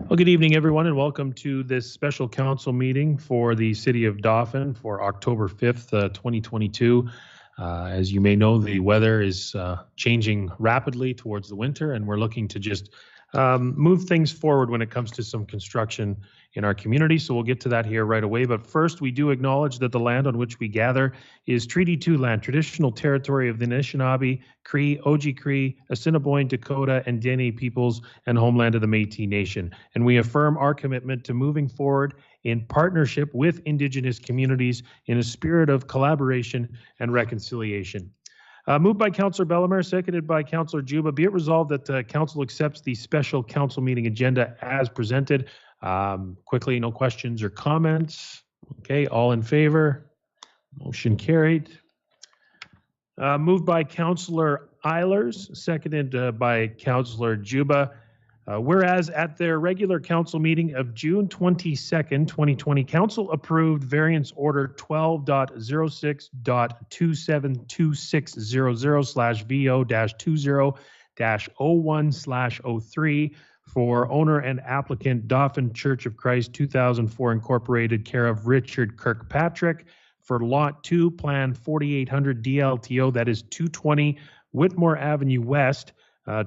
Well, good evening, everyone, and welcome to this special council meeting for the City of Dauphin for October 5th, 2022. As you may know, the weather is changing rapidly towards the winter, and we're looking to just move things forward when it comes to some construction in our community. So we'll get to that here right away. But first, we do acknowledge that the land on which we gather is Treaty 2 land, traditional territory of the Anishinaabe, Cree, Oji-Cree, Assiniboine, Dakota, and Dene peoples, and homeland of the Métis Nation. And we affirm our commitment to moving forward in partnership with Indigenous communities in a spirit of collaboration and reconciliation. Moved by Councillor Bellemare, seconded by Councillor Juba. Be it resolved that Council accepts the special council meeting agenda as presented. Quickly, no questions or comments. Okay, all in favor? Motion carried. Moved by Councillor Eilers, seconded by Councillor Juba. Whereas at their regular council meeting of June 22nd, 2020, Council approved variance order 12.06.27260/VO-20-01/03 for owner and applicant Dauphin Church of Christ 2004 Incorporated, care of Richard Kirkpatrick, for Lot 2, Plan 4800 DLTO, that is 220 Whitmore Avenue West,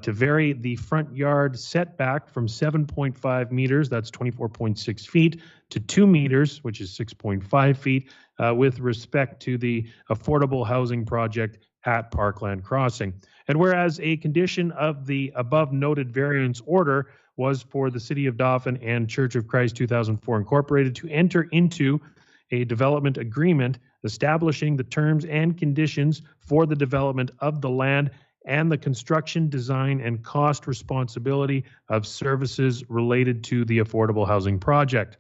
to vary the front yard setback from 7.5 meters, that's 24.6 feet, to 2 meters, which is 6.5 feet, with respect to the affordable housing project at Parkland Crossing. And whereas a condition of the above noted variance order was for the City of Dauphin and Church of Christ 2004 Incorporated to enter into a development agreement establishing the terms and conditions for the development of the land and the construction, design, and cost responsibility of services related to the affordable housing project.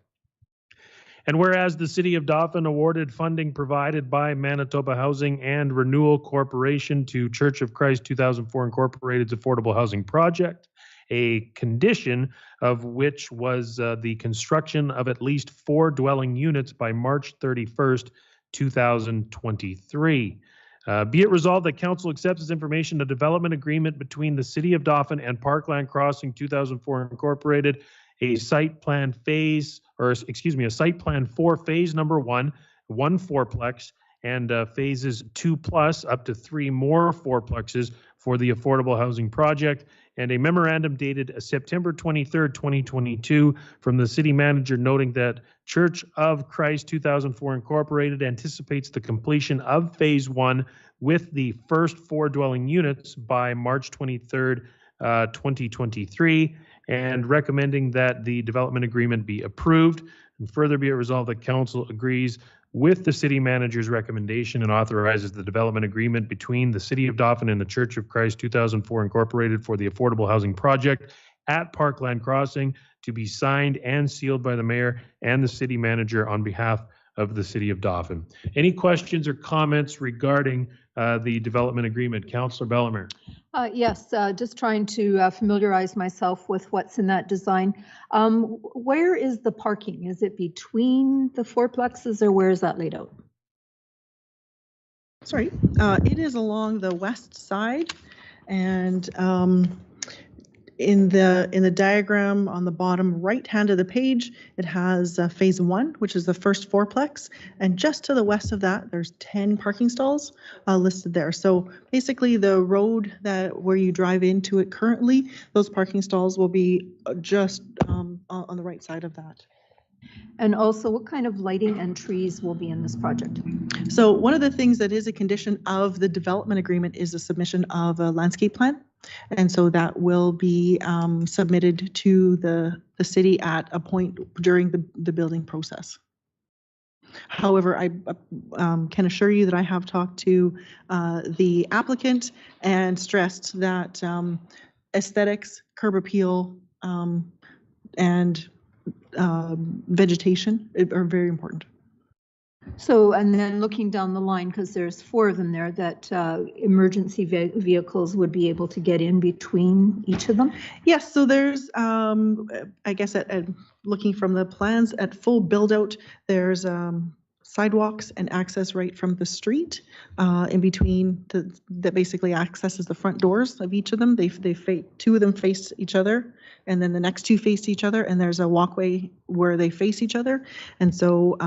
And whereas the City of Dauphin awarded funding provided by Manitoba Housing and Renewal Corporation to Church of Christ 2004 Incorporated's affordable housing project, a condition of which was the construction of at least 4 dwelling units by March 31st, 2023. Be it resolved that Council accepts as information a development agreement between the City of Dauphin and Parkland Crossing 2004 Incorporated, a site plan for phase number 1, 1 fourplex, and phases 2+ up to 3 more fourplexes for the affordable housing project, and a memorandum dated September 23rd, 2022 from the city manager noting that Church of Christ 2004 Incorporated anticipates the completion of phase 1 with the first 4 dwelling units by March 23rd, 2023, and recommending that the development agreement be approved. And further be it resolved that Council agrees with the city manager's recommendation and authorizes the development agreement between the City of Dauphin and the Church of Christ 2004 Incorporated for the affordable housing project at Parkland Crossing to be signed and sealed by the mayor and the city manager on behalf of the City of Dauphin. Any questions or comments regarding the development agreement? Councillor Bellemare. Yes, just trying to familiarize myself with what's in that design. Where is the parking? Is it between the fourplexes, or where is that laid out? Sorry, it is along the west side, and in the diagram on the bottom right hand of the page, it has phase 1, which is the first fourplex, and just to the west of that, there's 10 parking stalls listed there. So basically, the road where you drive into it currently, those parking stalls will be just on the right side of that. And also, what kind of lighting and trees will be in this project? So one of the things that is a condition of the development agreement is the submission of a landscape plan. And so that will be submitted to the city at a point during the building process. However, I can assure you that I have talked to the applicant and stressed that aesthetics, curb appeal, and vegetation are very important. So, and then looking down the line, because there's 4 of them there, that emergency vehicles would be able to get in between each of them? Yes, so there's, I guess, at looking from the plans, at full build out, there's sidewalks and access right from the street in between that basically accesses the front doors of each of them. Two of them face each other, and then the next two face each other, and there's a walkway where they face each other. And so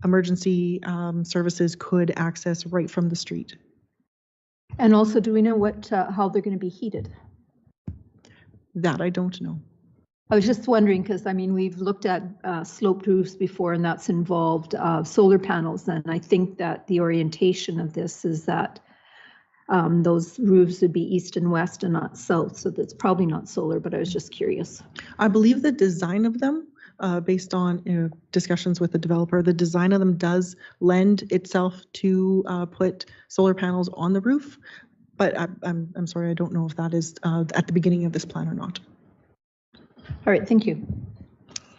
emergency services could access right from the street. And also, do we know how they're going to be heated? That I don't know. I was just wondering because, I mean, we've looked at sloped roofs before, and that's involved solar panels. And I think that the orientation of this is that those roofs would be east and west and not south. So that's probably not solar, but I was just curious. I believe the design of them, based on discussions with the developer, the design of them does lend itself to put solar panels on the roof. But I'm sorry, I don't know if that is at the beginning of this plan or not. All right, thank you.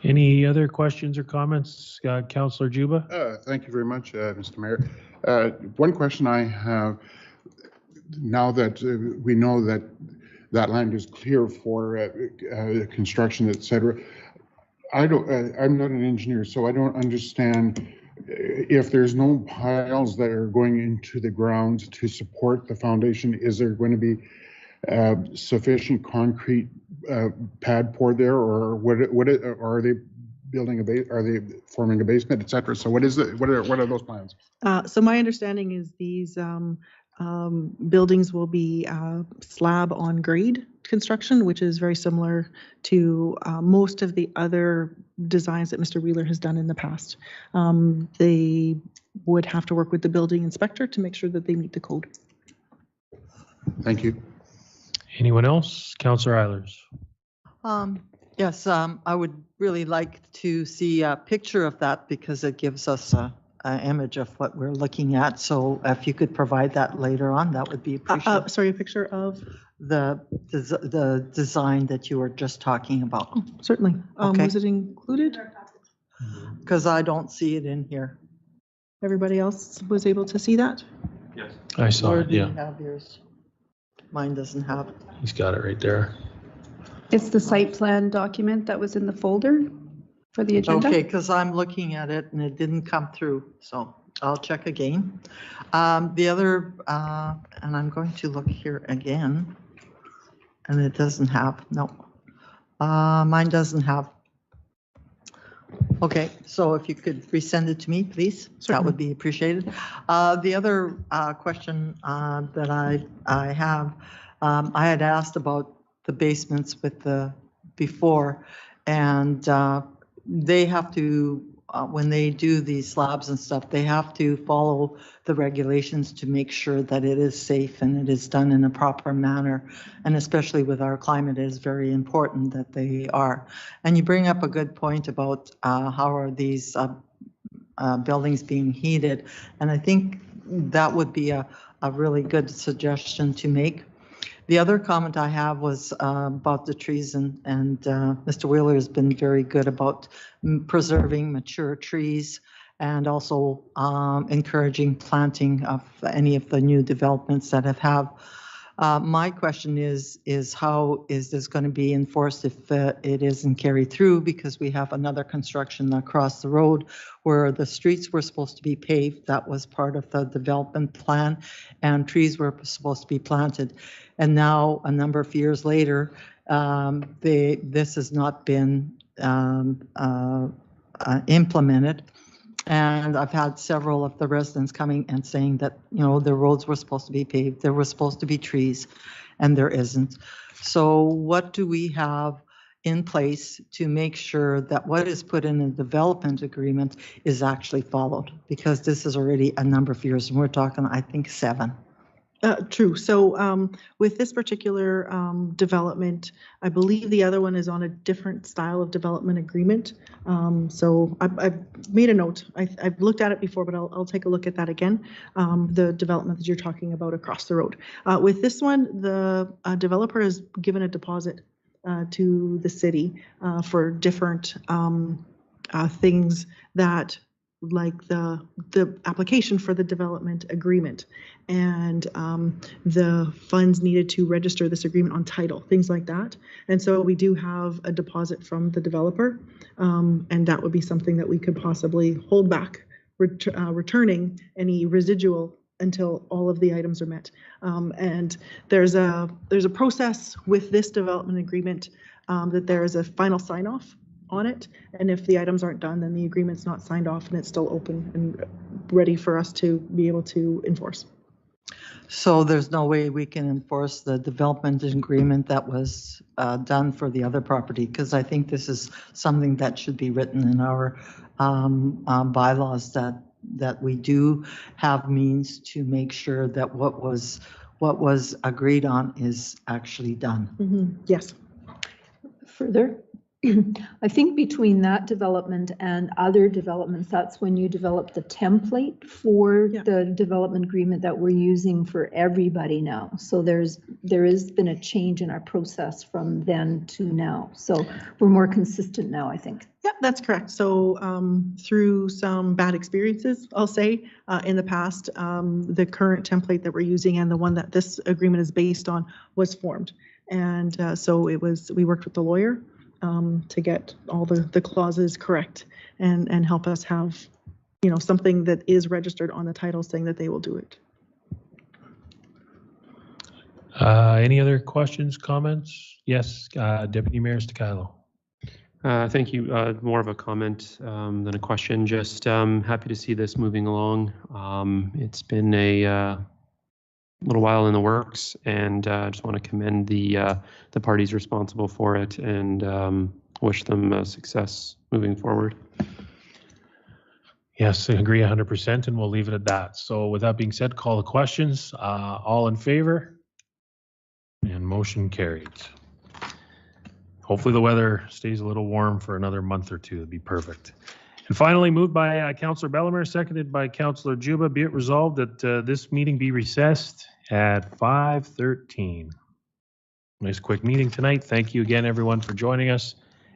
Any other questions or comments? Councillor Juba? Thank you very much, Mr. Mayor. One question I have, now that we know that that land is clear for construction, et cetera, I'm not an engineer, so I don't understand if there's no piles that are going into the ground to support the foundation. Is there going to be sufficient concrete pad poured there, or are they building are they forming a basement, etc.? So what are those plans? So my understanding is these buildings will be slab on grade construction, which is very similar to most of the other designs that Mr. Wheeler has done in the past. They would have to work with the building inspector to make sure that they meet the code. Thank you. Anyone else? Councillor Eilers. Yes, I would really like to see a picture of that because it gives us an image of what we're looking at. So if you could provide that later on, that would be appreciated. Sorry, a picture of? The design that you were just talking about. Oh, certainly. Okay. Was it included? Because I don't see it in here. Everybody else was able to see that? Yes. I saw Or it, do you yeah. have yours? Mine doesn't have it. He's got it right there. It's the site plan document that was in the folder for the agenda. Okay, because I'm looking at it and it didn't come through, so I'll check again. The other, and I'm going to look here again, and it doesn't have, no. Mine doesn't have. Okay, so if you could resend it to me, please, that would be appreciated. The other question that I have, I had asked about the basements with the before, and they have to, when they do these slabs and stuff, they have to follow the regulations to make sure that it is safe and it is done in a proper manner. And especially with our climate, it is very important that they are. And you bring up a good point about how are these buildings being heated. And I think that would be a really good suggestion to make. The other comment I have was about the trees, and Mr. Wheeler has been very good about preserving mature trees and also encouraging planting of any of the new developments that have. My question is how is this going to be enforced if it isn't carried through, because we have another construction across the road where the streets were supposed to be paved. That was part of the development plan, and trees were supposed to be planted. And now, a number of years later, this has not been implemented. And I've had several of the residents coming and saying that, you know, the roads were supposed to be paved, there were supposed to be trees, and there isn't. So what do we have in place to make sure that what is put in a development agreement is actually followed? Because this is already a number of years, and we're talking, I think, 7. True. So with this particular development, I believe the other one is on a different style of development agreement. So I've made a note. I've looked at it before, but I'll take a look at that again. The development that you're talking about across the road. With this one, the developer has given a deposit to the city for different things that, like the application for the development agreement, and the funds needed to register this agreement on title, things like that. And so we do have a deposit from the developer, and that would be something that we could possibly hold back returning any residual until all of the items are met. And there's a process with this development agreement that there is a final sign off on it. And if the items aren't done, then the agreement's not signed off and it's still open and ready for us to be able to enforce. So there's no way we can enforce the development agreement that was done for the other property? Because I think this is something that should be written in our bylaws, that we do have means to make sure that what was agreed on is actually done. Yes. Further, I think between that development and other developments, that's when you develop the template for the development agreement that we're using for everybody now. So there has been a change in our process from then to now. So we're more consistent now, I think. Yeah, that's correct. So through some bad experiences, I'll say, in the past, the current template that we're using and the one that this agreement is based on was formed. And so we worked with the lawyer to get all the clauses correct and help us have, something that is registered on the title saying that they will do it. Any other questions, comments? Yes, Deputy Mayor Stakilo. Thank you. More of a comment than a question. Just happy to see this moving along. It's been a little while in the works, and I just want to commend the parties responsible for it and wish them success moving forward. Yes, I agree 100%, and we'll leave it at that. So with that being said, call the questions. All in favor? And motion carried. Hopefully the weather stays a little warm for another month or two. It'd be perfect. And finally, moved by Councillor Bellemare, seconded by Councillor Juba, be it resolved that this meeting be recessed at 5:13. Nice quick meeting tonight. Thank you again, everyone, for joining us.